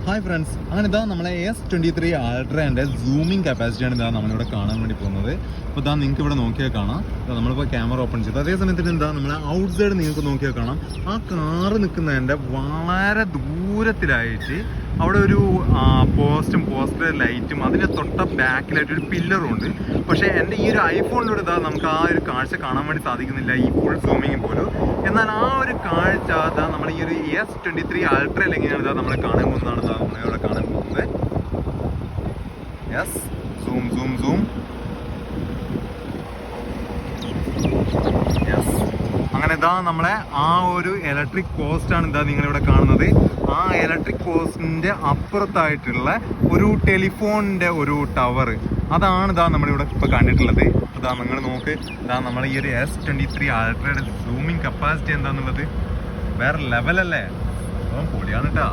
Hi friends, അങ്ങനെ ഇതാ നമ്മളെ S23 അൾട്രേൻ്റെ സൂമിങ് കപ്പാസിറ്റിയാണ് ഇതാ നമ്മളിവിടെ കാണാൻ വേണ്ടി പോകുന്നത്. അപ്പോൾ ഇതാ നിങ്ങൾക്ക് ഇവിടെ നോക്കിയാൽ കാണാം, നമ്മളിപ്പോൾ ക്യാമറ ഓപ്പൺ ചെയ്തു. അതേ സമയത്തിന് എന്താ നമ്മളെ ഔട്ട് സൈഡ് നിങ്ങൾക്ക് നോക്കിയാൽ കാണാം, ആ കാറ് നിൽക്കുന്നതിൻ്റെ വളരെ ദൂരത്തിലായിട്ട് അവിടെ ഒരു പോസ്റ്റർ ലൈറ്റും അതിൻ്റെ തൊട്ട ബാക്കിലായിട്ട് ഒരു പില്ലറും ഉണ്ട്. പക്ഷേ എൻ്റെ ഈ ഒരു ഐഫോണിലൂടെ ഇതാ നമുക്ക് ആ ഒരു കാഴ്ച കാണാൻ വേണ്ടി സാധിക്കുന്നില്ല, ഈ ഫുൾ സൂമിങ് പോലും. എന്നാൽ ആ ഒരു കാഴ്ച അതാ നമ്മൾ ഈ ഒരു S23 അൾട്രയിൽ എങ്ങനെയാണ് ഇതാ നമ്മൾ കാണാൻ പോകുന്നതാണ് നമ്മളിവിടെ കാണാൻ പോകുന്നത്. Yes, zoom zoom zoom. Yes, അങ്ങനെ ഇതാ നമ്മളെ ആ ഒരു ഇലക്ട്രിക് പോസ്റ്റാണ് ഇതാ നിങ്ങളിവിടെ കാണുന്നത്. ആ ഇലക്ട്രിക് പോസ്റ്റിൻ്റെ അപ്പുറത്തായിട്ടുള്ള ഒരു ടെലിഫോണിൻ്റെ ഒരു ടവർ, അതാണ് ഇതാ നമ്മളിവിടെ ഇപ്പോൾ കണ്ടിട്ടുള്ളത്. ഇതാ നിങ്ങൾ നോക്ക്, ഇതാ നമ്മൾ ഈ ഒരു S23 അൾട്രയുടെ സൂമിങ് കപ്പാസിറ്റി എന്താണെന്നുള്ളത് വേറെ ലെവലല്ലേ, അപ്പം പൊളിയാണ് കേട്ടോ.